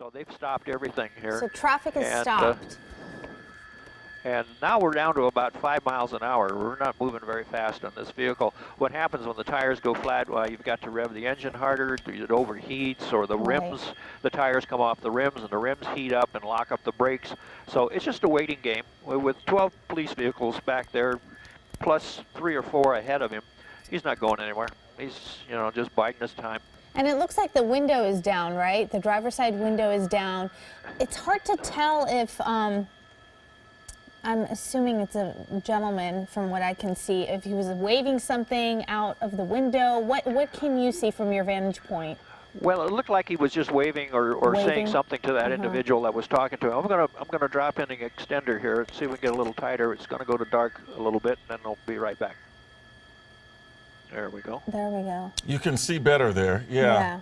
So they've stopped everything here. So traffic is stopped. And now we're down to about 5 miles an hour. We're not moving very fast on this vehicle. What happens when the tires go flat? Well, you've got to rev the engine harder, it overheats, or the rims, the tires come off the rims, and the rims heat up and lock up the brakes. So it's just a waiting game. With 12 police vehicles back there, plus 3 or 4 ahead of him, he's not going anywhere. He's, just biding his time. And it looks like the window is down, right? The driver's side window is down. It's hard to tell if, I'm assuming it's a gentleman from what I can see, if he was waving something out of the window. What can you see from your vantage point? Well, it looked like he was just waving or saying something to that individual that was talking to him. I'm gonna drop in the extender here and see if we can get a little tighter. It's gonna go to dark a little bit, and then I'll be right back. There we go. There we go. You can see better there, yeah. Yeah,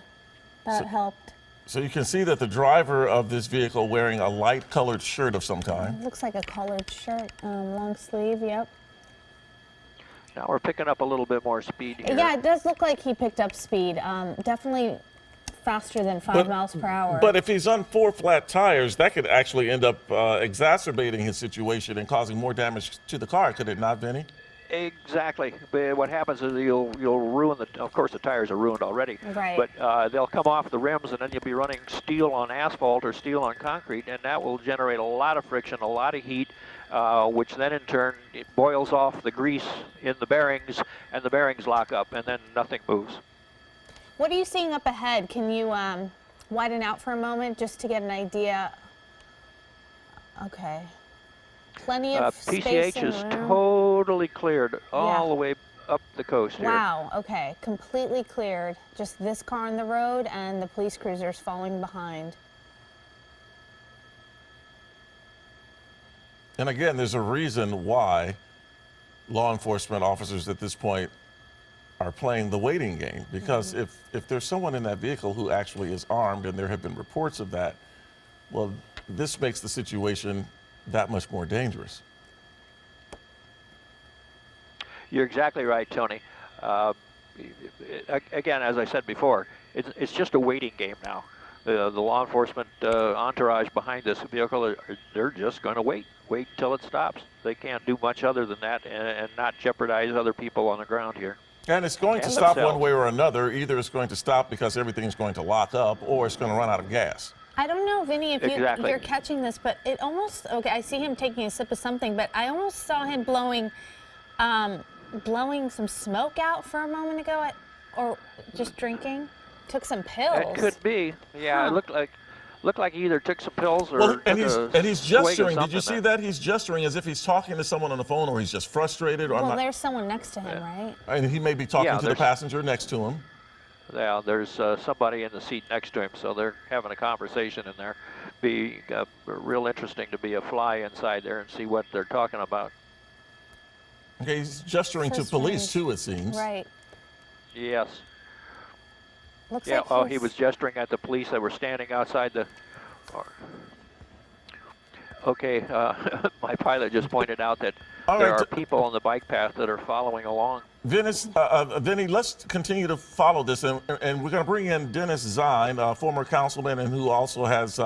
that helped. So you can see that the driver of this vehicle wearing a light colored shirt of some kind. Looks like a colored shirt, long sleeve, yep. Now we're picking up a little bit more speed here. Yeah, it does look like he picked up speed. Definitely faster than 5 miles per hour. But if he's on 4 flat tires, that could actually end up exacerbating his situation and causing more damage to the car, could it not, Vinny? Exactly. But what happens is you'll ruin of course the tires are ruined already. Right. But they'll come off the rims, and then you'll be running steel on asphalt or steel on concrete, and that will generate a lot of friction, a lot of heat, which then in turn it boils off the grease in the bearings, and the bearings lock up, and then nothing moves. What are you seeing up ahead? Can you widen out for a moment just to get an idea? Okay. Plenty of space PCH is totally cleared all the way up the coast here. Wow, okay. Completely cleared. Just this car on the road and the police cruisers following behind. And again, there's a reason why law enforcement officers at this point are playing the waiting game, because if there's someone in that vehicle who actually is armed, and there have been reports of that, well, this makes the situation that much more dangerous. You're exactly right, Tony. Again, as I said before, it's just a waiting game now. The law enforcement entourage behind this vehicle, they're just going to wait until it stops. They can't do much other than that and not jeopardize other people on the ground here. And it's going to stop one way or another. Either it's going to stop because everything's going to lock up, or it's going to run out of gas. I don't know, Vinny, if you're catching this, but it almost, okay, I see him taking a sip of something, but I almost saw him blowing some smoke out for a moment ago, or just drinking. Took some pills. It could be. Yeah, it looked like he either took some pills or and he's gesturing. Did you see that? He's gesturing as if he's talking to someone on the phone, or he's just frustrated. Or well, there's someone next to him, right? And he may be talking to the passenger next to him. Yeah, there's somebody in the seat next to him, so they're having a conversation in there. Be real interesting to be a fly inside there and see what they're talking about. Okay, he's gesturing to police too, it seems. Right. Yes. Looks yeah. like he was gesturing at the police that were standing outside the car. Okay, my pilot just pointed out that there are people on the bike path that are following along. Vinny, let's continue to follow this, and we're going to bring in Dennis Zine, a former councilman and who also has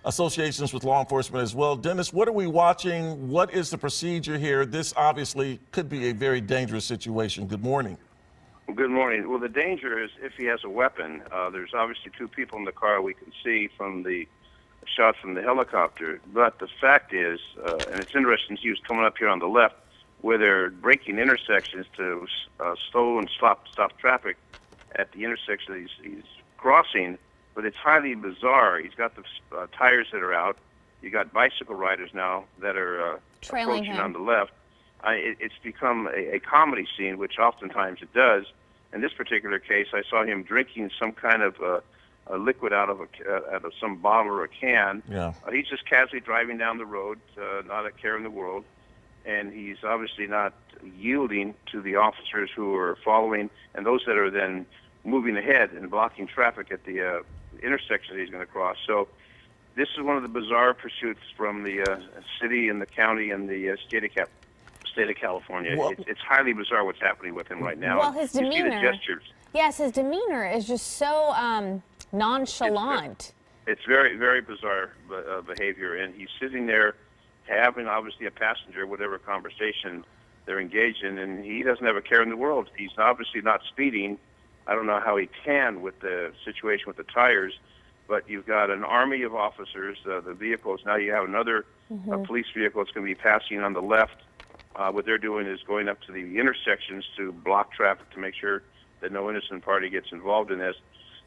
associations with law enforcement as well. Dennis, what are we watching? What is the procedure here? This obviously could be a very dangerous situation. Good morning. Good morning. Well, the danger is if he has a weapon. There's obviously 2 people in the car we can see from the shot from the helicopter. But the fact is, and it's interesting, he was coming up here on the left, where they're breaking intersections to slow and stop traffic at the intersection he's crossing. But it's highly bizarre. He's got the tires that are out. You got bicycle riders now that are approaching on the left. It's become a comedy scene, which oftentimes it does. In this particular case, I saw him drinking some kind of a liquid out of some bottle or a can. Yeah. He's just casually driving down the road, not a care in the world, and he's obviously not yielding to the officers who are following and those that are then moving ahead and blocking traffic at the intersection that he's going to cross. So this is one of the bizarre pursuits from the city and the county and the state of California. Well, it's highly bizarre what's happening with him right now. Well, his demeanor. You see the gestures. Yes, his demeanor is just so nonchalant. It's very, very bizarre behavior, and he's sitting there having obviously a passenger, whatever conversation they're engaged in, and he doesn't have a care in the world. He's obviously not speeding. I don't know how he can with the situation with the tires, but you've got an army of officers, the vehicles. Now you have another police vehicle that's going to be passing on the left. What they're doing is going up to the intersections to block traffic to make sure that no innocent party gets involved in this.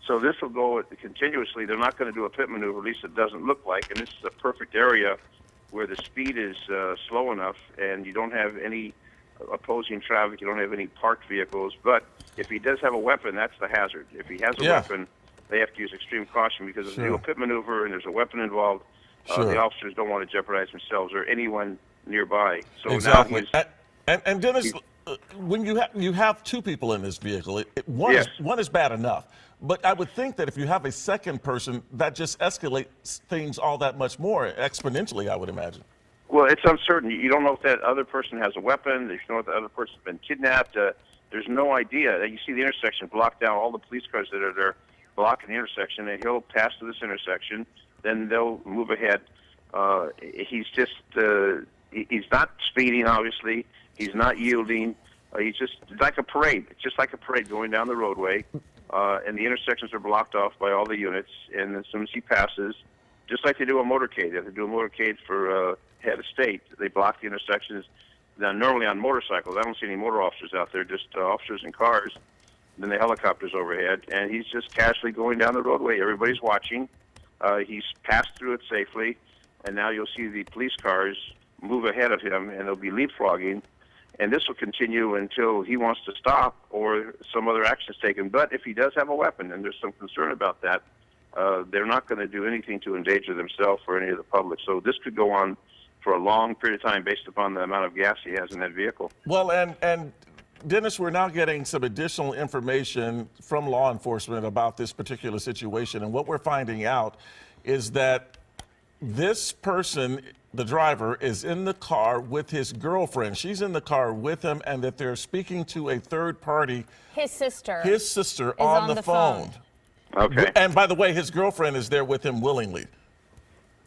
So this will go continuously. They're not going to do a pit maneuver, at least it doesn't look like, and this is a perfect area where the speed is slow enough and you don't have any opposing traffic, you don't have any parked vehicles. But if he does have a weapon, that's the hazard. If he has a weapon, they have to use extreme caution, because if they do a pit maneuver and there's a weapon involved, the officers don't want to jeopardize themselves or anyone nearby. So exactly. Now and Dennis, when you have two people in this vehicle, one is bad enough. But I would think that if you have a second person, that just escalates things all that much more exponentially, I would imagine. Well, it's uncertain. You don't know if that other person has a weapon. You don't know if the other person's been kidnapped. There's no idea. You see the intersection blocked down, all the police cars that are there blocking the intersection, and he'll pass to this intersection. Then they'll move ahead. He's just, he's not speeding, obviously. He's not yielding. He's just like a parade. It's just like a parade going down the roadway. And the intersections are blocked off by all the units. And as soon as he passes, just like they do a motorcade, if they do a motorcade for head of state, they block the intersections. Now, normally on motorcycles, I don't see any motor officers out there, just officers in cars. Then the helicopters overhead, and he's just casually going down the roadway. Everybody's watching. He's passed through it safely, and now you'll see the police cars move ahead of him, and they'll be leapfrogging. And this will continue until he wants to stop or some other action is taken. But if he does have a weapon, and there's some concern about that, they're not going to do anything to endanger themselves or any of the public. So this could go on for a long period of time based upon the amount of gas he has in that vehicle. Well, and Dennis, we're now getting some additional information from law enforcement about this particular situation. And what we're finding out is that this person, the driver, is in the car with his girlfriend. She's in the car with him, and that they're speaking to a third party. His sister. His sister on the phone. Okay. And by the way, his girlfriend is there with him willingly.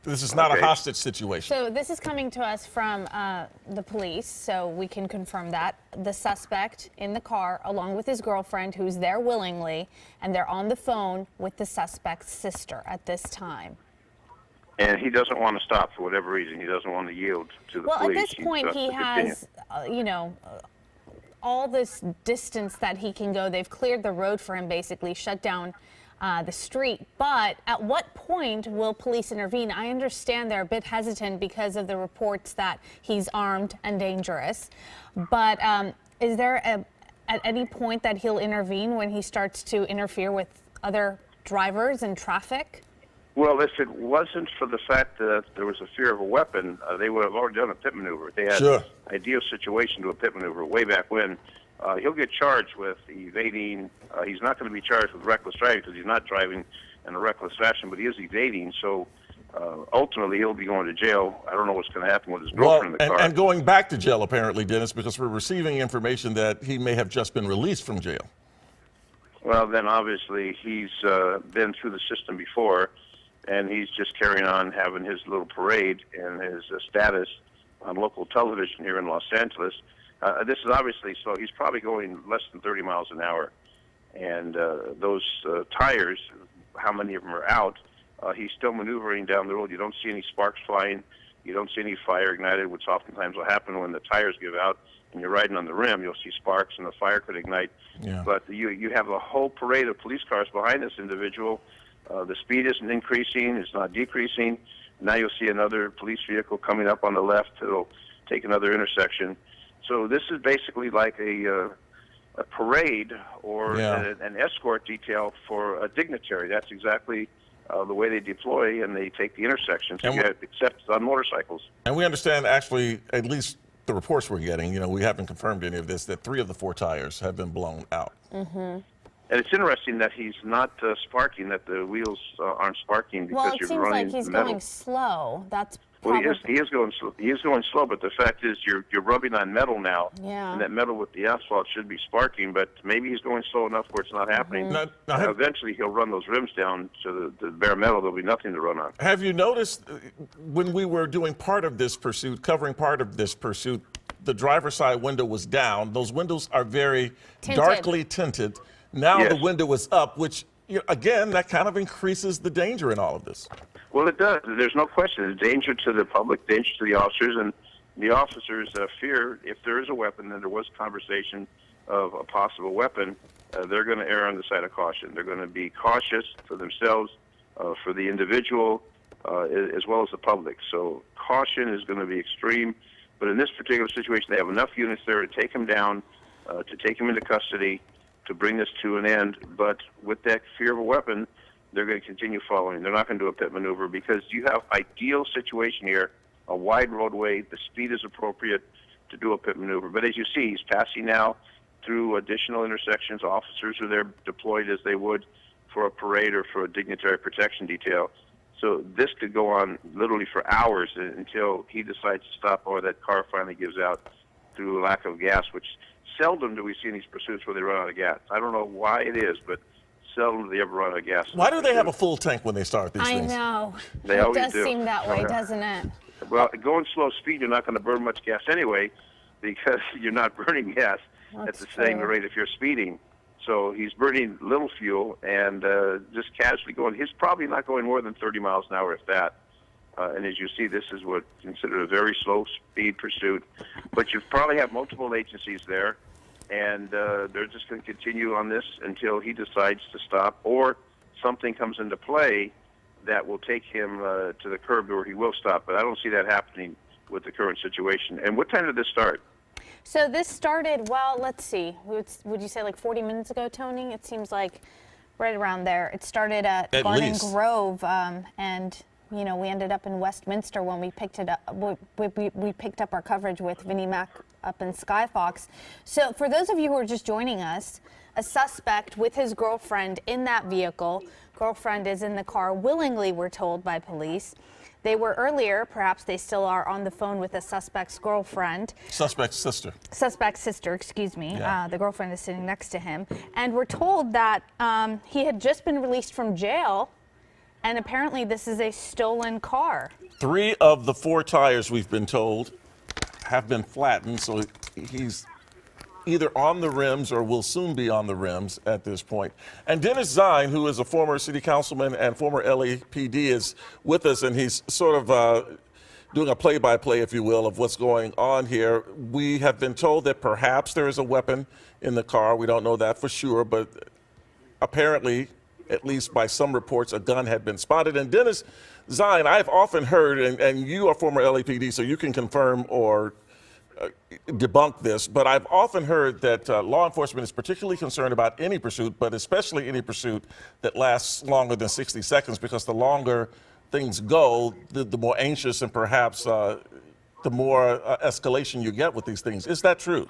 This is not a hostage situation. So this is coming to us from the police, so we can confirm that. The suspect in the car, along with his girlfriend, who's there willingly, and they're on the phone with the suspect's sister at this time. And he doesn't want to stop for whatever reason. He doesn't want to yield to the police. Well, at this point, he has, all this distance that he can go. They've cleared the road for him, basically, shut down the street. But at what point will police intervene? I understand they're a bit hesitant because of the reports that he's armed and dangerous. But is there at any point that he'll intervene when he starts to interfere with other drivers and traffic? Well, if it wasn't for the fact that there was a fear of a weapon, they would have already done a pit maneuver. They had an ideal situation to a pit maneuver way back when. He'll get charged with evading. He's not going to be charged with reckless driving because he's not driving in a reckless fashion, but he is evading. So ultimately, he'll be going to jail. I don't know what's going to happen with his girlfriend in the car. And going back to jail, apparently, Dennis, because we're receiving information that he may have just been released from jail. Well, then obviously he's been through the system before, and he's just carrying on having his little parade and his status on local television here in Los Angeles. This is obviously, so he's probably going less than 30 miles an hour. And those tires, how many of them are out, he's still maneuvering down the road. You don't see any sparks flying. You don't see any fire ignited, which oftentimes will happen when the tires give out and you're riding on the rim. You'll see sparks and the fire could ignite. Yeah. But you have a whole parade of police cars behind this individual. The speed isn't increasing. It's not decreasing. Now you'll see another police vehicle coming up on the left. It'll take another intersection. So this is basically like a parade or an escort detail for a dignitary. That's exactly the way they deploy, and they take the intersection. So except on motorcycles. And we understand, actually, at least the reports we're getting, we haven't confirmed any of this, that 3 of the 4 tires have been blown out. Mm-hmm. And it's interesting that he's not sparking, that the wheels aren't sparking because you're running well, it seems like he's going slow. That's Well, he is going slow. He is going slow, but the fact is, you're rubbing on metal now, Yeah. and that metal with the asphalt should be sparking. But maybe he's going slow enough where it's not happening. Eventually, he'll run those rims down to the bare metal. There'll be nothing to run on. Have you noticed when we were doing part of this pursuit, covering part of this pursuit, the driver's side window was down. Those windows are very darkly tinted. Now Yes. the window is up, which, again, that kind of increases the danger in all of this. Well, it does. There's no question. It's danger to the public, danger to the officers, and the officers fear if there is a weapon, and there was conversation of a possible weapon, they're going to err on the side of caution. They're going to be cautious for themselves, for the individual, as well as the public. So caution is going to be extreme. But in this particular situation, they have enough units there to take him down, to take him into custody, to bring this to an end. But with that fear of a weapon, they're going to continue following. They're not going to do a pit maneuver because you have ideal situation here, a wide roadway. The speed is appropriate to do a pit maneuver. But as you see, he's passing now through additional intersections. Officers are there deployed as they would for a parade or for a dignitary protection detail. So this could go on literally for hours until he decides to stop or that car finally gives out through lack of gas, which seldom do we see in these pursuits where they run out of gas. I don't know why it is, but seldom do they ever run out of gas. Why do they have a full tank when they start these I things? know. They it always does do. seem that way, doesn't it? Well, going slow speed, you're not going to burn much gas anyway because you're not burning gas at the same true. rate if you're speeding. So he's burning little fuel and just casually going. He's probably not going more than 30 miles an hour, if that. And as you see, this is what considered a very slow speed pursuit. But you probably have multiple agencies there, and they're just going to continue on this until he decides to stop or something comes into play that will take him to the curb where he will stop. But I don't see that happening with the current situation. And what time did this start? So this started, well, let's see. Would you say like 40 minutes ago, Tony? It seems like right around there. It started at Garden least. Grove, and we ended up in Westminster when we picked it up. We picked up our coverage with Vinnie Mac up in Skyfox. So for those of you who are just joining us, a suspect with his girlfriend in that vehicle. Girlfriend is in the car willingly, we're told by police. They were earlier, perhaps they still are, on the phone with a suspect's girlfriend. Suspect's sister. Suspect's sister, excuse me. Yeah. The girlfriend is sitting next to him. And we're told that he had just been released from jail, and apparently this is a stolen car. 3 of the 4 tires, we've been told, have been flattened, so he's either on the rims or will soon be on the rims at this point. And Dennis Zine, who is a former city councilman and former LAPD, is with us, and he's sort of doing a play-by-play, if you will, of what's going on here. We have been told that perhaps there is a weapon in the car. We don't know that for sure, but apparently, at least by some reports, a gun had been spotted. And Dennis Zine, I've often heard, and you are former LAPD, so you can confirm or debunk this, but I've often heard that law enforcement is particularly concerned about any pursuit, but especially any pursuit that lasts longer than 60 seconds, because the longer things go, the more anxious and perhaps the more escalation you get with these things. Is that true?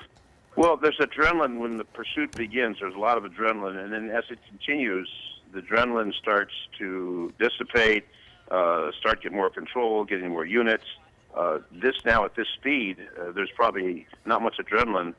Well, there's adrenaline when the pursuit begins. There's a lot of adrenaline, and then as it continues, the adrenaline starts to dissipate, start getting more control, getting more units. This now at this speed, there's probably not much adrenaline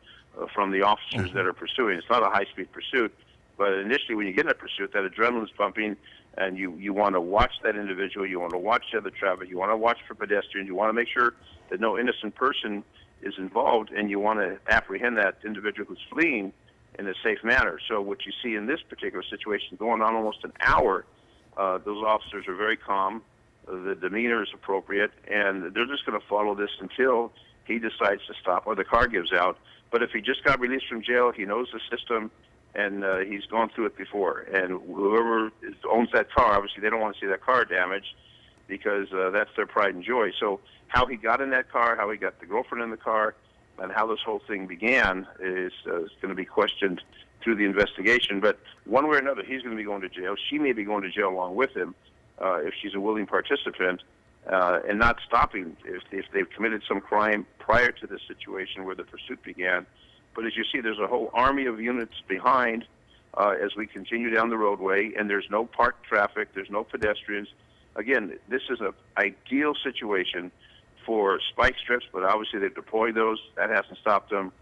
from the officers that are pursuing. It's not a high-speed pursuit, but initially when you get in a pursuit, that adrenaline's pumping, and you want to watch that individual, you want to watch the other traffic, you want to watch for pedestrians, you want to make sure that no innocent person is involved, and you want to apprehend that individual who's fleeing in a safe manner. So what you see in this particular situation, going on almost an hour, those officers are very calm. The demeanor is appropriate, and they're just going to follow this until he decides to stop or the car gives out. But if he just got released from jail, he knows the system, and he's gone through it before. And whoever owns that car, obviously they don't want to see that car damaged because that's their pride and joy. So how he got in that car, how he got the girlfriend in the car, and how this whole thing began is going to be questioned through the investigation. But one way or another, he's going to be going to jail. She may be going to jail along with him. If she's a willing participant, and not stopping if they've committed some crime prior to this situation where the pursuit began. But as you see, there's a whole army of units behind as we continue down the roadway, and there's no parked traffic, there's no pedestrians. again, this is an ideal situation for spike strips, but obviously they've deployed those. That hasn't stopped them.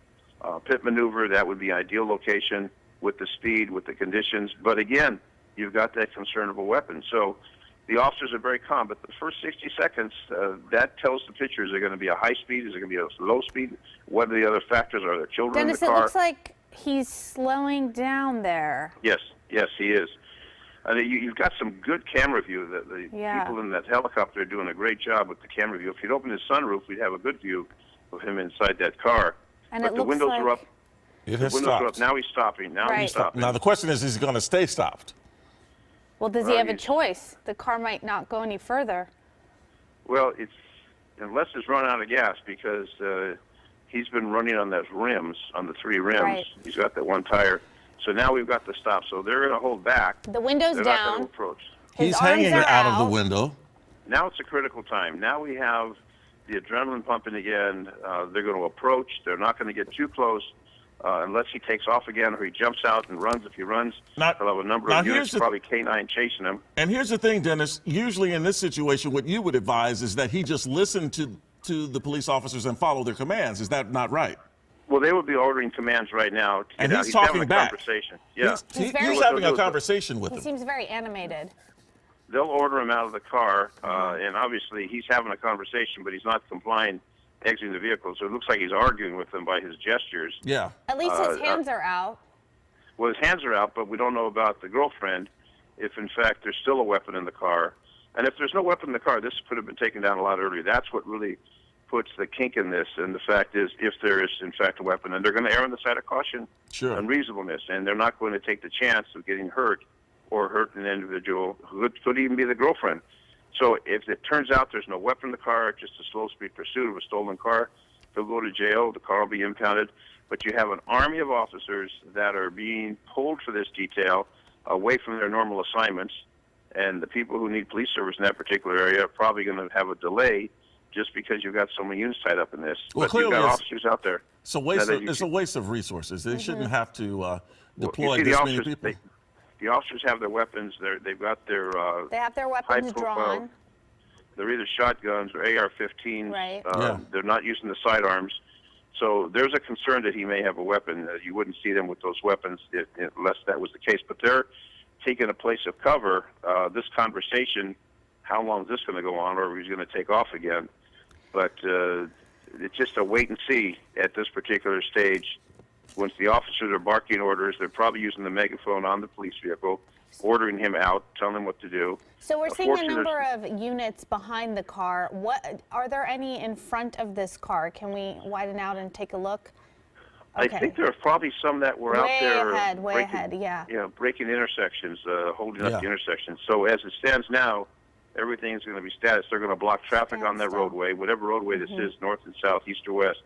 Pit maneuver, that would be ideal location with the speed, with the conditions. But again, you've got that concern of a weapon. So the officers are very calm. But the first 60 seconds, that tells the picture, is it going to be a high speed? Is it going to be a low speed? What are the other factors? Are there children Dennis, in the it car? looks like he's slowing down there. Yes, he is. You've got some good camera view. The people in that helicopter are doing a great job with the camera view. If you'd open his sunroof, we'd have a good view of him inside that car. And but it the looks windows like... are up. It The has windows are stopped. up. Now he's stopping. He's stopping. Now the question is he going to stay stopped? Well, does he have a choice? The car might not go any further. Well, unless it's run out of gas, because he's been running on those rims, on the 3 rims. Right. He's got that one tire. So now we've got to stop. So they're going to hold back. The window's They're not going down. to approach. He's arms hanging are out of the out. window. Now it's a critical time. Now we have the adrenaline pumping again. They're going to approach. They're not going to get too close unless he takes off again or he jumps out and runs. If he runs, Now- he'll have a number now of here's units, the- probably K9 chasing him. And here's the thing, Dennis. Usually in this situation, what you would advise is that he just listen to the police officers and follow their commands. Is that not right? Well, they would be ordering commands right now. To And get out. he's having talking a back. conversation. Yeah. He's very- having a conversation with He them. seems very animated. They'll order him out of the car, and obviously he's having a conversation, but he's not complying, exiting the vehicle. So it looks like he's arguing with them by his gestures. Yeah. At least his hands are out. Well, his hands are out, but we don't know about the girlfriend, if in fact there's still a weapon in the car. And if there's no weapon in the car, this could have been taken down a lot earlier. That's what really puts the kink in this. And the fact is, if there is in fact a weapon, and they're going to err on the side of caution and reasonableness, and they're not going to take the chance of getting hurt or hurt an individual who could even be the girlfriend. So if it turns out there's no weapon in the car, just a slow-speed pursuit of a stolen car, they'll go to jail, the car will be impounded. But you have an army of officers that are being pulled for this detail away from their normal assignments, and the people who need police service in that particular area are probably going to have a delay just because you've got so many units tied up in this. Well, but you've clearly got officers out there. It's a waste of resources. They shouldn't have to deploy Well, you see this the many officers, people. The officers have their weapons. They've got their They have their weapons high-profile. drawn. They're either shotguns or AR-15s. Right. They're not using the sidearms. So there's a concern that he may have a weapon. You wouldn't see them with those weapons unless that was the case. But they're taking a place of cover. This conversation, how long is this going to go on, or he's going to take off again? But it's just a wait and see at this particular stage. Once the officers are barking orders, they're probably using the megaphone on the police vehicle, ordering him out, telling him what to do. So we're seeing a Fortunately, number of units behind the car. What are there any in front of this car? Can we widen out and take a look? I think there are probably some that were out there way ahead, yeah. Breaking intersections, holding up the intersections. So as it stands now, everything's going to be status. They're going to block traffic on that roadway, whatever roadway this is, north and south, east or west.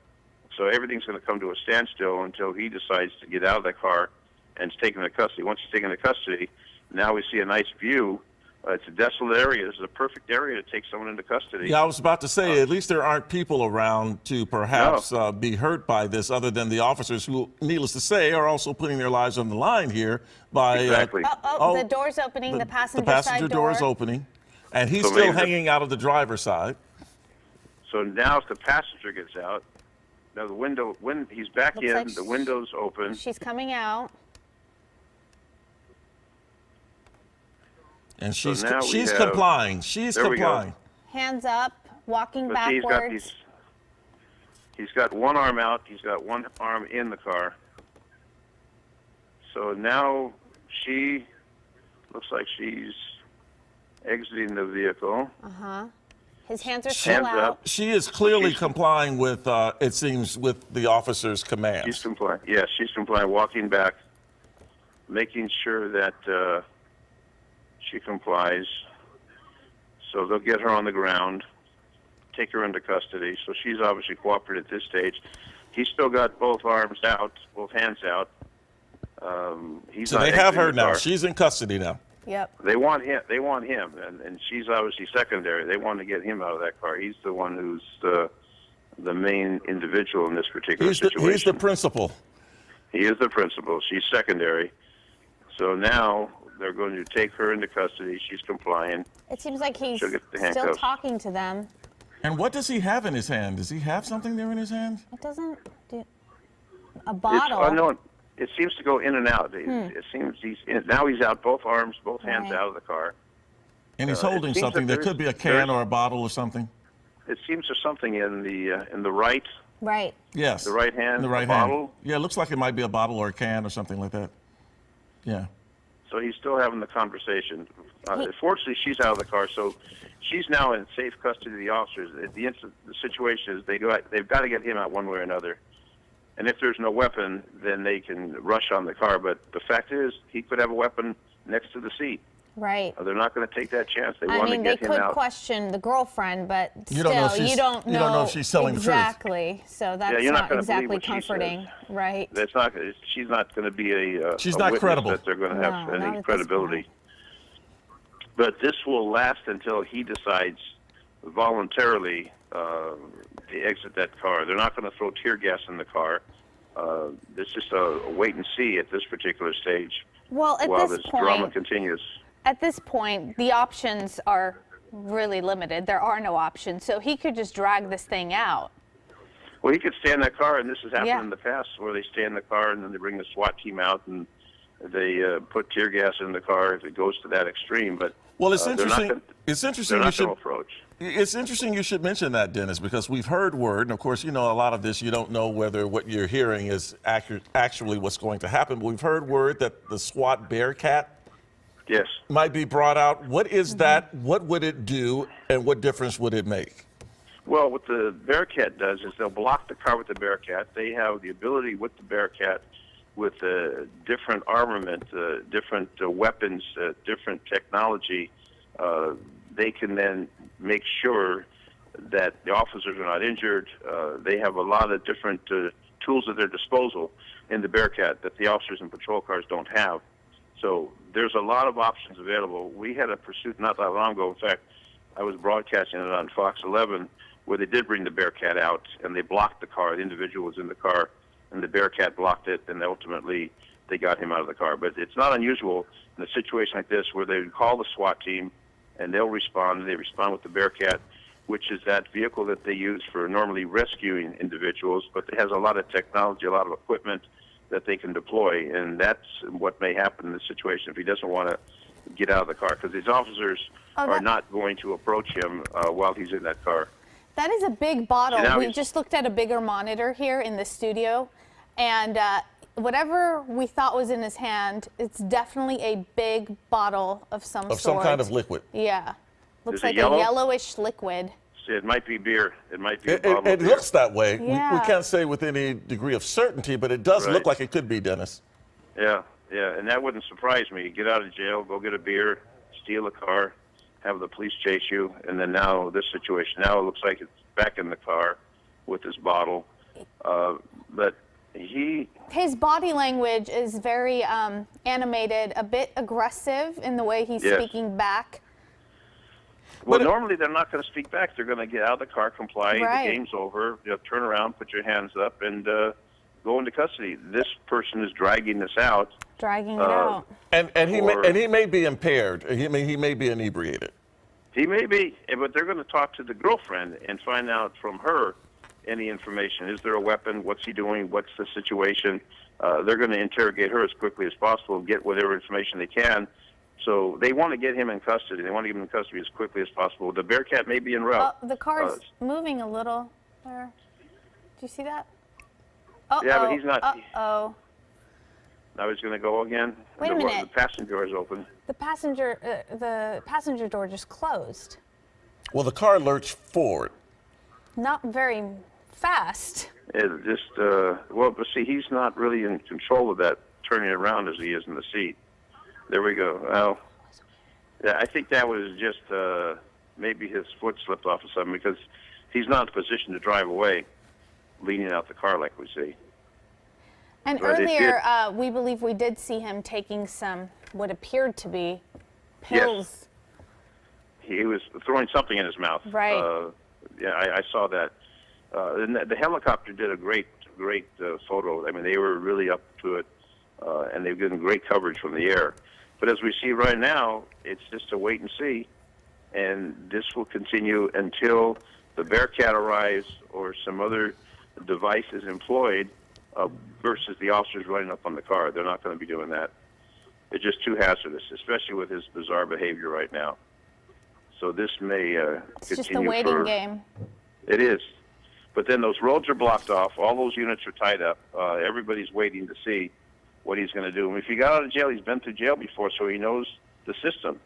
So everything's going to come to a standstill until he decides to get out of that car and is taken into custody. Once he's taken into custody, now we see a nice view. It's a desolate area. This is a perfect area to take someone into custody. Yeah, I was about to say, at least there aren't people around to perhaps be hurt by this, other than the officers who, needless to say, are also putting their lives on the line here by... Exactly. The door's opening, the passenger passenger side door is opening, and he's So still maybe hanging out of the driver's side. So now if the passenger gets out, now the window, when he's back Looks in, like the window's open. She's coming out. And she's now we have- complying. She's There we go. complying. Hands up, walking But see, backwards. he's got one arm out. He's got one arm in the car. So now she looks like she's exiting the vehicle. His hands are still Hands out. up. She is clearly complying with, it seems, with the officer's commands. She's complying. Yes, she's complying. Walking back, making sure that she complies. So they'll get her on the ground, take her into custody. So she's obviously cooperating at this stage. He's still got both arms out, both hands out. He's So not they have exiting her the now. car. She's in custody now. Yep. They want him. They want him, and she's obviously secondary. They want to get him out of that car. He's the one who's the main individual in this particular situation. He's the principal. He is the principal. She's secondary. So now They're going to take her into custody. She's complying. It seems like he's She'll get the still handcuffs. talking to them. And what does he have in his hand? Does he have something there in his hand? It doesn't do a It's bottle. unknown. It seems to go in and out. It seems now he's out, both arms, both hands Right. out of the car. And he's It holding seems something. that There could be a there's- can or a bottle or something. It seems there's something in the right Right. Yes. The right hand, In the a right bottle? hand. Yeah, it looks like it might be a bottle or a can or something like that. Yeah. So he's still having the conversation. Fortunately, she's out of the car, so she's now in safe custody of the officers. The situation is they've got to get him out one way or another. And if there's no weapon, then they can rush on the car. But the fact is, he could have a weapon next to the seat. Right. They're not going to take that chance. They I want mean, to they get him could out. question the girlfriend, but You still, don't know if she's- you don't you don't know if she's telling the truth. exactly. So that's you're not not gonna believe exactly what she comforting, says. right? That's not. She's not going to be She's a not witness credible. that they're going to have No, not any at this credibility. point. But this will last until he decides voluntarily to exit that car. They're not going to throw tear gas in the car. It's just a wait and see at this particular stage Well, at while this this drama point, continues. the options are really limited. There are no options. So he could just drag this thing out. Well, he could stay in that car, and this has happened Yeah. in the past, where they stay in the car and then they bring the SWAT team out and they put tear gas in the car if it goes to that extreme. But Well, it's they're not interesting. gonna- It's they're interesting. You not should. going to approach. It's interesting you should mention that, Dennis, because we've heard word, and of course, you know, a lot of this, you don't know whether what you're hearing is actually what's going to happen, but we've heard word that the SWAT Bearcat Yes. might be brought out. What is that? What would it do, and what difference would it make? Well, what the Bearcat does is they'll block the car with the Bearcat. They have the ability with the Bearcat, with different armament, different weapons, different technology. They can then make sure that the officers are not injured. They have a lot of different tools at their disposal in the Bearcat that the officers in patrol cars don't have. So there's a lot of options available. We had a pursuit not that long ago. In fact, I was broadcasting it on Fox 11, where they did bring the Bearcat out, and they blocked the car. The individual was in the car, and the Bearcat blocked it, and ultimately they got him out of the car. But it's not unusual in a situation like this where they would call the SWAT team, and they'll respond, and they respond with the Bearcat, which is that vehicle that they use for normally rescuing individuals, but it has a lot of technology, a lot of equipment that they can deploy, and that's what may happen in this situation if he doesn't want to get out of the car, because these officers are not going to approach him while he's in that car. That is a big bottle. And now We he's- just looked at a bigger monitor here in the studio, and whatever we thought was in his hand, it's definitely a big bottle of some Of sort. some kind of liquid. Yeah. Looks Is it like yellow? a yellowish liquid. It might be beer. It might be a It bottle of beer. looks that way. We Yeah. can't say with any degree of certainty, but it does look Right. like it could be, Dennis. Yeah, and that wouldn't surprise me. Get out of jail, go get a beer, steal a car, have the police chase you, and then now this situation. Now it looks like it's back in the car with this bottle. But His body language is very animated, a bit aggressive in the way he's Yes. speaking back. Well, But- normally they're not going to speak back. They're going to get out of the car, comply. Right. The game's over. Turn around, put your hands up, and go into custody. This person is dragging this out. Dragging it out. And he Or- may be impaired. He may be inebriated. He may be, but they're going to talk to the girlfriend and find out from her any information. Is there a weapon? What's he doing? What's the situation? They're going to interrogate her as quickly as possible and get whatever information they can. So they want to get him in custody. They want to get him in custody as quickly as possible. The Bearcat may be en route. The car's moving a little there. Do you see that? Uh-oh. Yeah, but he's not- Uh-oh. Now he's going to go again. Wait a minute. The passenger door is open. The passenger door just closed. Well, the car lurched forward. Not very fast. It just, but see, he's not really in control of that turning around as he is in the seat. There we go. Well, yeah, I think that was just maybe his foot slipped off or something, because he's not in a position to drive away, leaning out the car like we see. And But it earlier, we believe we did see him taking some what appeared to be pills. He was throwing something in his mouth. Right. Yeah, I saw that. And the helicopter did a great photo. I mean, they were really up to it, and they've given great coverage from the air. But as we see right now, it's just a wait and see, and this will continue until the Bearcat arrives or some other device is employed versus the officers running up on the car. They're not going to be doing that. It's just too hazardous, especially with his bizarre behavior right now. So this may It's continue just a waiting game. It is. But then those roads are blocked off. All those units are tied up. Everybody's waiting to see what he's going to do. And if he got out of jail, he's been through jail before, so he knows the system.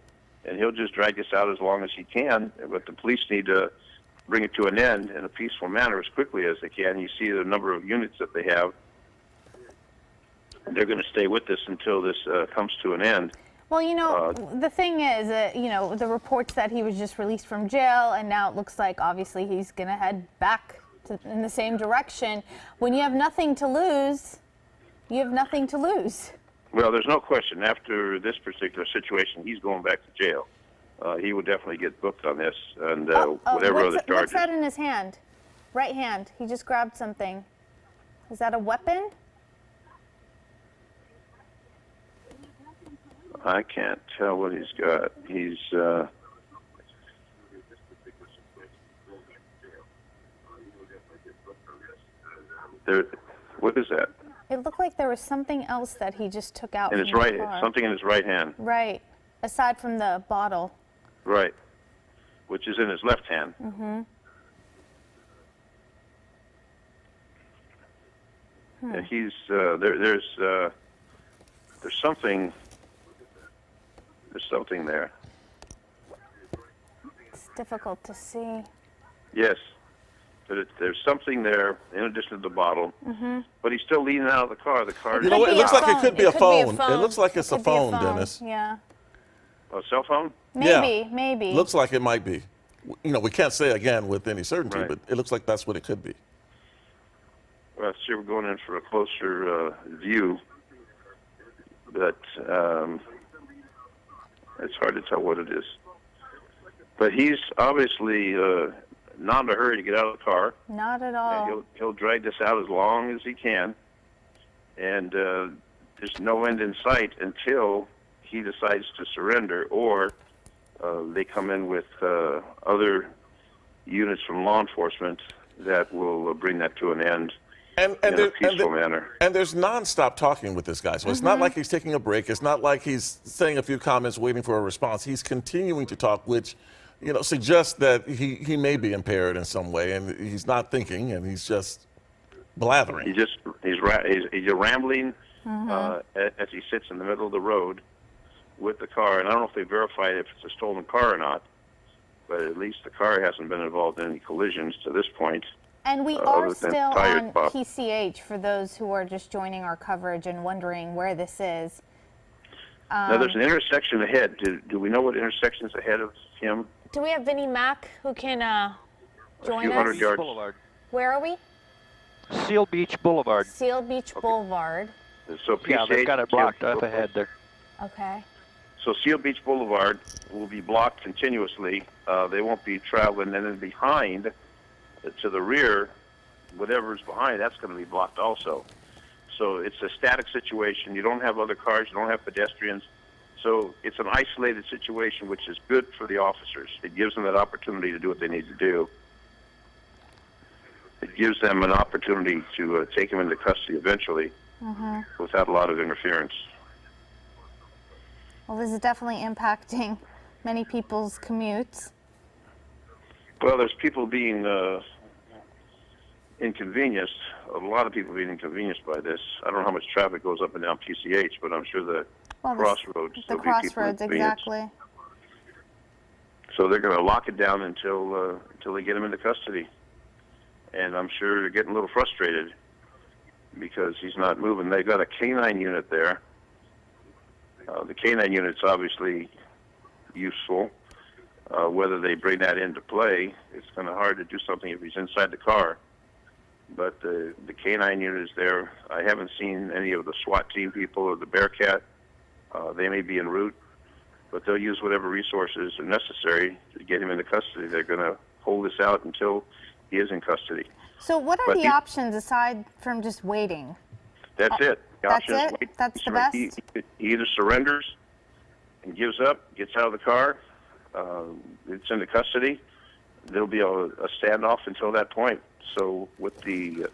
And he'll just drag this out as long as he can. But the police need to bring it to an end in a peaceful manner as quickly as they can. You see the number of units that they have. They're going to stay with this until this comes to an end. Well, you know, the thing is, you know, the reports that he was just released from jail, and now it looks like obviously he's going to head back in the same direction. When you have nothing to lose, you have nothing to lose. Well, there's no question. After this particular situation, he's going back to jail. He will definitely get booked on this and whatever other charges. What's that in his hand? Right hand. He just grabbed something. Is that a weapon? I can't tell what he's got. He's there. What is that? It looked like there was something else that he just took out In from his the right, car. something in his right hand. Right. Aside from the bottle. Right, which is in his left hand. Mm-hmm. And he's there's something. There's something there. It's difficult to see. Yes, but there's something there in addition to the bottle. Mm-hmm. But he's still leaning out of the car. The car. You know what? It looks like it could be a phone. It looks like it's a Could be phone, Dennis. Yeah. A cell phone? Maybe, maybe. Looks like it might be. You know, we can't say again with any certainty, Right. but it looks like that's what it could be. Well, see, we're going in for a closer view, but it's hard to tell what it is. But he's obviously not in a hurry to get out of the car. Not at all. And he'll drag this out as long as he can, and there's no end in sight until he decides to surrender, or they come in with other units from law enforcement that will bring that to an end in a peaceful manner. And there's nonstop talking with this guy. So it's not like he's taking a break. It's not like he's saying a few comments, waiting for a response. He's continuing to talk, which, you know, suggests that he may be impaired in some way, and he's not thinking, and he's just blathering. He's rambling as he sits in the middle of the road with the car. And I don't know if they verified if it's a stolen car or not, but at least the car hasn't been involved in any collisions to this point. And we are still on pop. PCH for those who are just joining our coverage and wondering where this is. Now, there's an intersection ahead. Do we know what intersection is ahead of him? Do we have Vinnie Mac who can join few us? hundred yards. Boulevard. Where are we? Seal Beach Boulevard. Seal Beach Boulevard. So PCH, Yeah, they've got it blocked up ahead there. Okay. So Seal Beach Boulevard will be blocked continuously. They won't be traveling. And then behind, to the rear, whatever's behind, that's going to be blocked also. So it's a static situation. You don't have other cars. You don't have pedestrians. So it's an isolated situation, which is good for the officers. It gives them that opportunity to do what they need to do. It gives them an opportunity to take him into custody eventually without a lot of interference. Well, this is definitely impacting many people's commutes. Well, there's people being inconvenienced, a lot of people being inconvenienced by this. I don't know how much traffic goes up and down PCH, but I'm sure the crossroads. The there'll be people crossroads, inconvenienced. exactly. So they're going to lock it down until they get him into custody. And I'm sure they're getting a little frustrated because he's not moving. They've got a K9 unit there. The K9 unit's obviously useful. Whether they bring that into play, it's kind of hard to do something if he's inside the car. But the K9 unit is there. I haven't seen any of the SWAT team people or the Bearcat. They may be en route, but they'll use whatever resources are necessary to get him into custody. They're going to hold this out until he is in custody. So what are But the he- options aside from just waiting? That's it. The That's option is it? wait. That's the He best? either surrenders and gives up, gets out of the car, it's into custody. There'll be a standoff until that point. So with the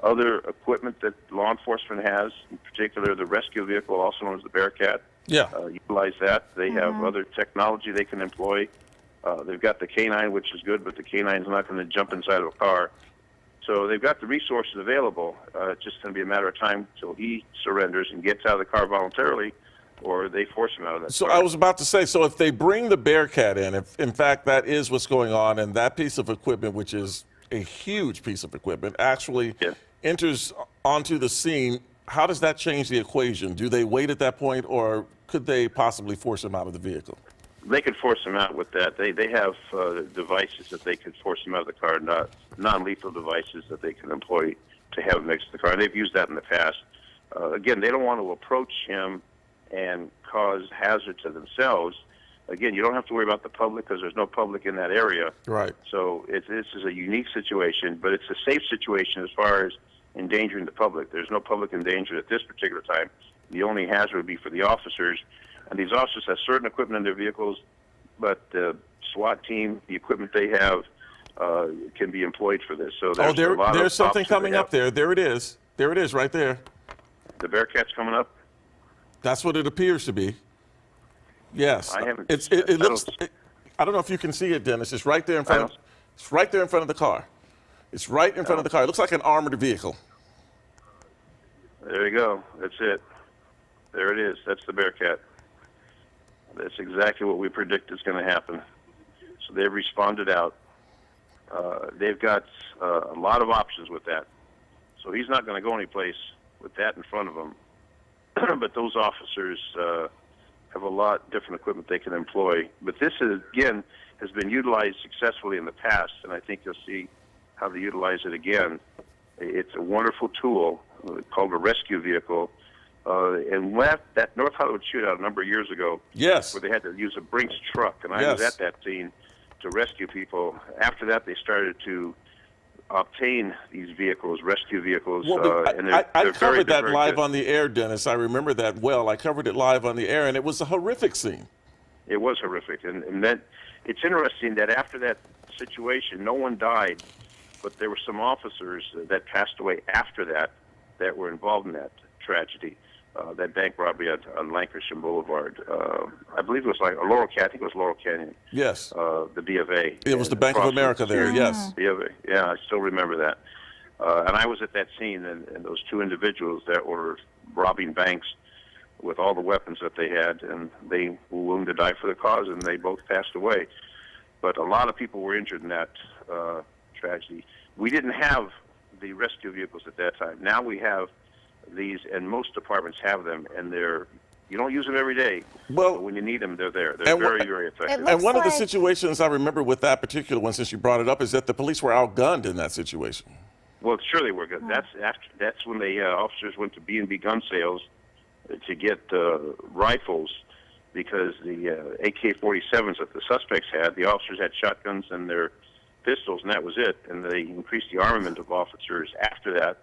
other equipment that law enforcement has, in particular the rescue vehicle, also known as the Bearcat, utilize that. They have other technology they can employ. They've got the canine, which is good, but the canine's not going to jump inside of a car. So they've got the resources available. It's just going to be a matter of time till he surrenders and gets out of the car voluntarily, or they force him out of that So car. I was about to say, so if they bring the Bearcat in, if in fact that is what's going on, and that piece of equipment, which is a huge piece of equipment, actually enters onto the scene, how does that change the equation? Do they wait at that point, or could they possibly force him out of the vehicle? They could force him out with that. They have devices that they could force him out of the car, non-lethal devices that they can employ to have him exit the car. They've used that in the past. Again, they don't want to approach him and cause hazard to themselves. Again, you don't have to worry about the public because there's no public in that area. Right. So this is a unique situation, but it's a safe situation as far as endangering the public. There's no public in danger at this particular time. The only hazard would be for the officers. And these officers have certain equipment in their vehicles, but the SWAT team, the equipment they have, can be employed for this. So there's something coming up there. There it is. There it is right there. The Bearcat's coming up? That's what it appears to be. Yes. I haven't. It looks. I don't know if you can see it, Dennis. It's right there in front of. It's right there in front of the car. It's right in front of the car. It looks like an armored vehicle. There you go. That's it. There it is. That's the Bearcat. That's exactly what we predict is going to happen. So they've responded out. They've got a lot of options with that. So he's not going to go anyplace with that in front of him. But those officers have a lot different equipment they can employ. But this, again, has been utilized successfully in the past, and I think you'll see how they utilize it again. It's a wonderful tool called a rescue vehicle. And that North Hollywood shootout a number of years ago, where they had to use a Brinks truck, and I was at that scene to rescue people. After that, they started to obtain these vehicles, rescue vehicles. I covered that live on the air, Dennis. I remember that well. I covered it live on the air, and it was a horrific scene. It was horrific, and that it's interesting that after that situation, no one died, but there were some officers that passed away after that were involved in that tragedy. That bank robbery on Lancaster Boulevard. I believe it was like Laurel Canyon. I think it was Laurel Canyon. Yes. The B of A. It was the Bank of America there, yes. B of A. Yeah, I still remember that. And I was at that scene, and those two individuals that were robbing banks with all the weapons that they had, and they were willing to die for the cause, and they both passed away. But a lot of people were injured in that tragedy. We didn't have the rescue vehicles at that time. Now we have these, and most departments have them, and you don't use them every day. Well, but when you need them, they're there. They're very, very effective. And one of the situations I remember with that particular one, since you brought it up, is that the police were outgunned in that situation. Well, sure they were good. That's when the officers went to B&B gun sales to get rifles, because the AK-47s that the suspects had, the officers had shotguns and their pistols, and that was it. And they increased the armament of officers after that.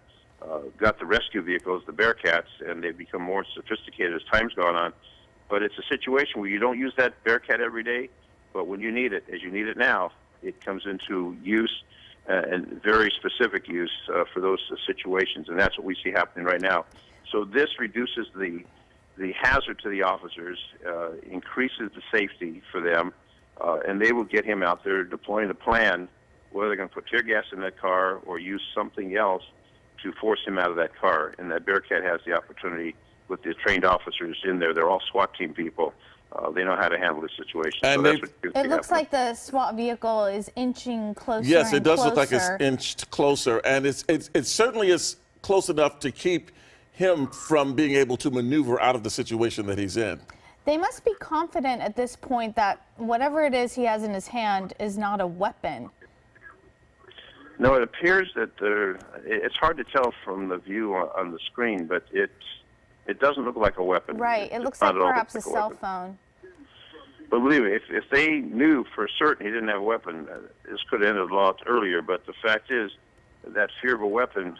Got the rescue vehicles, the Bearcats, and they've become more sophisticated as time's gone on. But it's a situation where you don't use that Bearcat every day, but when you need it, as you need it now, it comes into use, and very specific use for those situations, and that's what we see happening right now. So this reduces the hazard to the officers, increases the safety for them, and they will get him out there deploying a plan, whether they're going to put tear gas in that car or use something else to force him out of that car. And that Bearcat has the opportunity with the trained officers in there. They're all SWAT team people. They know how to handle this situation. And so that's what it looks like the SWAT vehicle is inching closer. Yes, it does look like it's inched closer, and it certainly is close enough to keep him from being able to maneuver out of the situation that he's in. They must be confident at this point that whatever it is he has in his hand is not a weapon. No, it appears that it's hard to tell from the view on the screen, but it doesn't look like a weapon. Right, it looks like perhaps a cell phone. But believe me, if they knew for certain he didn't have a weapon, this could have ended a lot earlier. But the fact is that fear of a weapon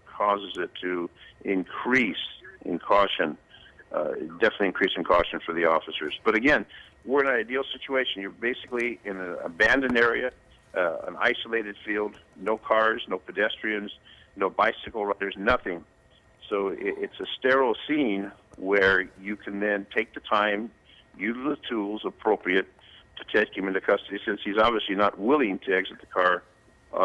causes it to increase in caution. definitely increasing caution for the officers. But again, we're in an ideal situation. You're basically in an abandoned area, an isolated field, no cars, no pedestrians, no bicycle riders, nothing. So it's a sterile scene where you can then take the time, use the tools appropriate to take him into custody, since he's obviously not willing to exit the car,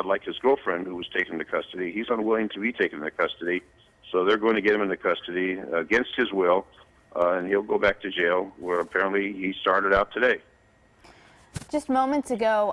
like his girlfriend who was taken into custody. He's unwilling to be taken into custody, so they're going to get him into custody against his will, and he'll go back to jail, where apparently he started out today. Just moments ago,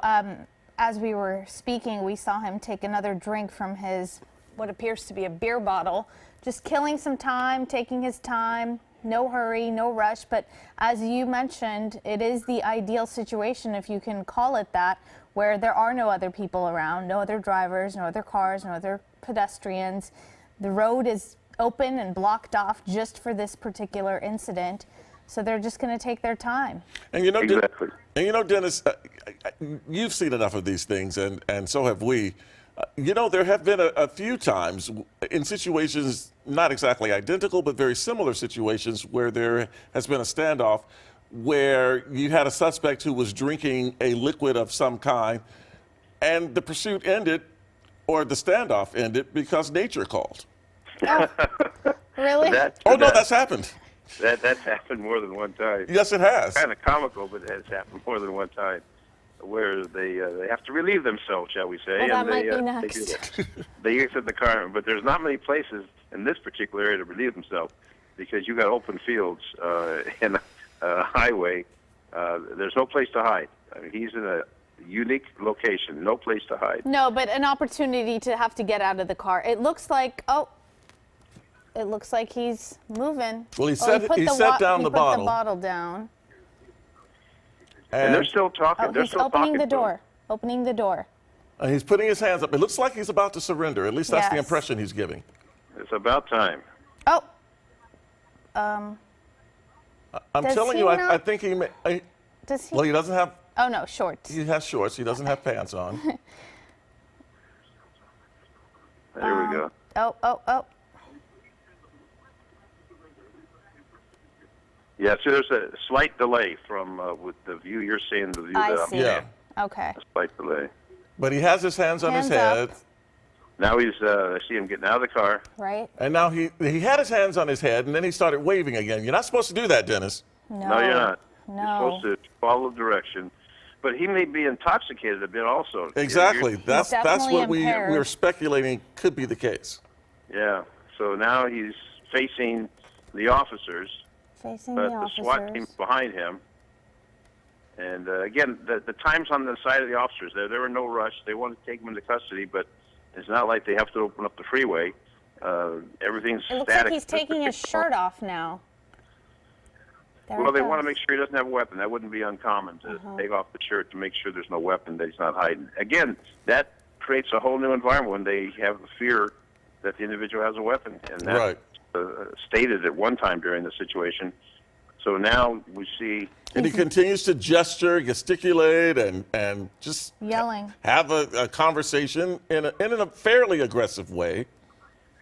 as we were speaking, we saw him take another drink from his, what appears to be a beer bottle, just killing some time, taking his time, no hurry, no rush. But as you mentioned, it is the ideal situation, if you can call it that, where there are no other people around, no other drivers, no other cars, no other pedestrians. The road is open and blocked off just for this particular incident. So they're just going to take their time. And you know, Exactly. Dennis, you've seen enough of these things, and so have we. You know, there have been a few times in situations not exactly identical, but very similar situations where there has been a standoff where you had a suspect who was drinking a liquid of some kind, and the pursuit ended, or the standoff ended, because nature called. Oh, really? That's happened. That's happened more than one time. Yes, it has. Kind of comical, but it has happened more than one time, where they have to relieve themselves, shall we say? Well, that and might they, be They, next. do that. They exit the car, but there's not many places in this particular area to relieve themselves, because you got open fields and a highway. There's no place to hide. I mean, he's in a unique location, no place to hide. No, but an opportunity to have to get out of the car. It looks like, it looks like he's moving. Well, he Oh, set down the he put the bottle. bottle down. And they're still talking. Oh, they're he's still opening talking the to him. door. Opening the door. He's putting his hands up. It looks like he's about to surrender. At least that's the Yes. impression he's giving. It's about time. Oh, I'm Does telling he you, I not- think he may. does he? Well, he doesn't have. Oh no, shorts. He has shorts. He doesn't have pants on. There we go. Oh. Yeah, so there's a slight delay from with the view you're seeing, the view I that I'm see. seeing. Yeah. Okay. A slight delay. But he has his hands on his Hands up. head. Now he's, I see him getting out of the car. Right? And now he had his hands on his head, and then he started waving again. You're not supposed to do that, Dennis. No, you're not. No. You're supposed to follow direction. But he may be intoxicated a bit also. Exactly. That's definitely what impaired. we're speculating could be the case. Yeah. So now he's facing the officers, Facing but the the SWAT officers. team's behind him. And again, the time's on the side of the officers. There were no rush. They want to take him into custody, but it's not like they have to open up the freeway. Everything's It looks static. like he's taking his shirt off now. There Well, it they want to goes. make sure he doesn't have a weapon. That wouldn't be uncommon to take off the shirt to make sure there's no weapon, that he's not hiding. Again, that creates a whole new environment when they have the fear that the individual has a weapon. And that's Right. stated at one time during the situation. So now we see. And he continues to gesture, gesticulate, and just Yelling. have a conversation in a fairly aggressive way.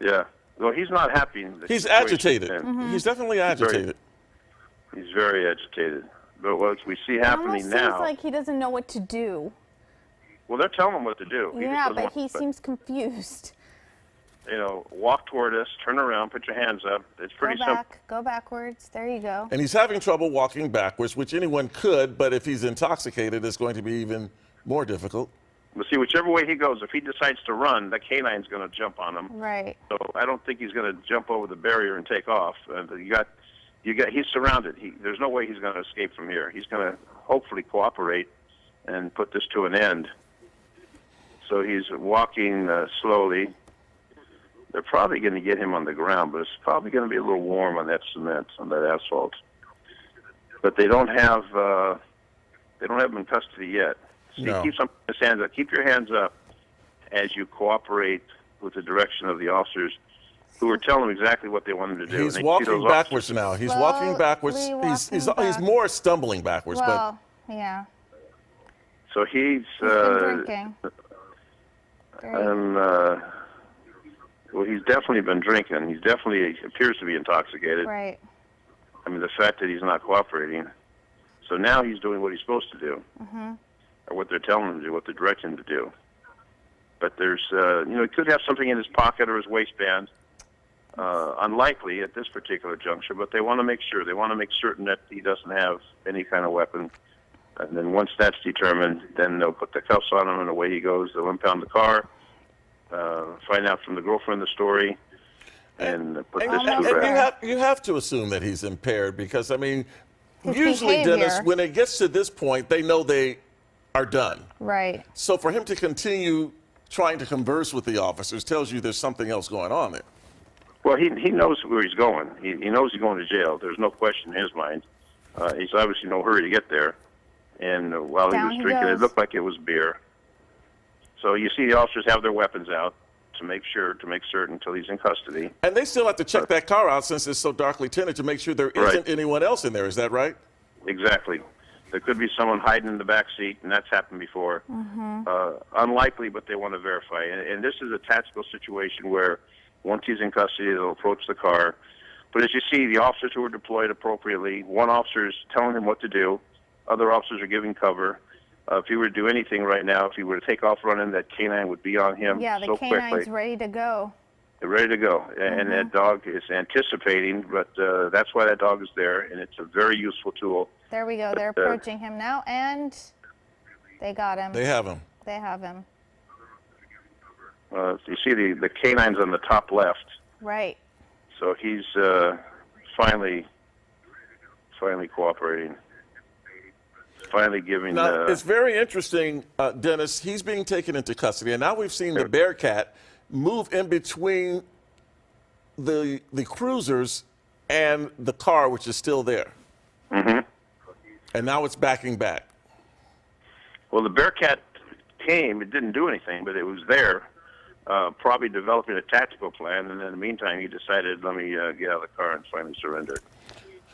Yeah. Well, he's not happy. In the He's situation agitated. he's in. Mm-hmm. He's definitely agitated. He's very agitated. But what we see It happening almost now. seems like he doesn't know what to do. Well, they're telling him what to do. He just Yeah, doesn't but want he to, seems confused. walk toward us, turn around, put your hands up. It's pretty Go simple. back. Go backwards. There you go. And he's having trouble walking backwards, which anyone could, but if he's intoxicated, it's going to be even more difficult. But see, whichever way he goes, if he decides to run, the canine's going to jump on him. Right. So I don't think he's going to jump over the barrier and take off. He's surrounded. There's no way he's going to escape from here. He's going to hopefully cooperate and put this to an end. So he's walking slowly. They're probably going to get him on the ground, but it's probably going to be a little warm on that cement, on that asphalt. But they don't have him in custody yet. So No. he keeps his hands up. Keep your hands up as you cooperate with the direction of the officers, who are telling him exactly what they want him to do. He's And they see walking those backwards now. He's walking backwards. Slowly He's walking more stumbling backwards, Well, yeah. So he's He's been drinking. well, he's definitely been drinking. He definitely appears to be intoxicated. Right. I mean, the fact that he's not cooperating. So now he's doing what he's supposed to do, or what they're telling him to do, what they're directing him to do. But there's, he could have something in his pocket or his waistband. Unlikely at this particular juncture, but they want to make sure. They want to make certain that he doesn't have any kind of weapon. And then once that's determined, then they'll put the cuffs on him and away he goes. They'll impound the car, find out from the girlfriend the story, and put this to rest. You have to assume that he's impaired because, I mean, His usually, behavior. Dennis, when it gets to this point, they know they are done. Right. So for him to continue trying to converse with the officers tells you there's something else going on there. Well, he knows where he's going. He knows he's going to jail. There's no question in his mind. He's obviously no hurry to get there. And while Down he he was drinking, goes. it looked like it was beer. So you see the officers have their weapons out to make certain until he's in custody. And they still have to check that car out since it's so darkly tinted to make sure there isn't anyone else in there. Is that right? Exactly. There could be someone hiding in the back seat, and that's happened before. Unlikely, but they want to verify. And this is a tactical situation where once he's in custody, they'll approach the car. But as you see, the officers who are deployed appropriately, one officer is telling him what to do. Other officers are giving cover. If he were to do anything right now, if he were to take off running, that canine would be on him Yeah, the so canine's quickly. ready to go. They're ready to go. And that dog is anticipating, but that's why that dog is there, and it's a very useful tool. There we go. They're approaching him now, and they got him. They have him. They have him. You see the canine's on the top left. Right. So he's finally cooperating. Finally giving. Now, it's very interesting, Dennis. He's being taken into custody, and now we've seen the Bearcat move in between the cruisers and the car, which is still there. And now it's backing back. Well, the Bearcat came. It didn't do anything, but it was there, probably developing a tactical plan. And in the meantime, he decided, let me get out of the car and finally surrender.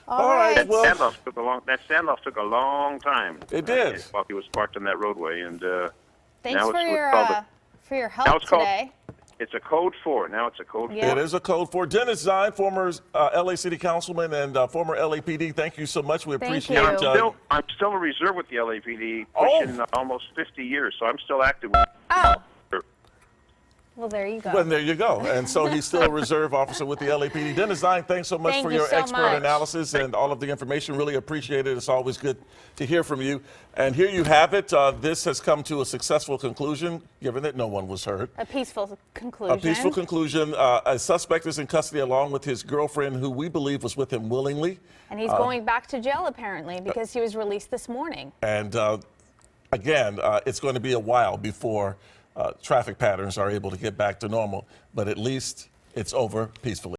All right. That Well, standoff took a long time. It did. While he was parked on that roadway, and Thanks now for it's your what's called for your now help it's called- today. it's a code 4. Now it's a code 4. Yeah. It is a code for Dennis Zine, former LA City Councilman and former LAPD. Thank you so much. We Thank appreciate you. it. I'm still a reserve with the LAPD, pushing almost 50 years, so I'm still active. Oh. Well, there you go. Well, there you go. And so he's still a reserve officer with the LAPD. Dennis Zine, thanks so much Thank for you your so expert much. analysis and all of the information. Really appreciate it. It's always good to hear from you. And here you have it. This has come to a successful conclusion, given that no one was hurt. A peaceful conclusion. A peaceful conclusion. A suspect is in custody along with his girlfriend, who we believe was with him willingly. And he's going back to jail apparently because he was released this morning. And again, it's going to be a while before traffic patterns are able to get back to normal, but at least it's over peacefully.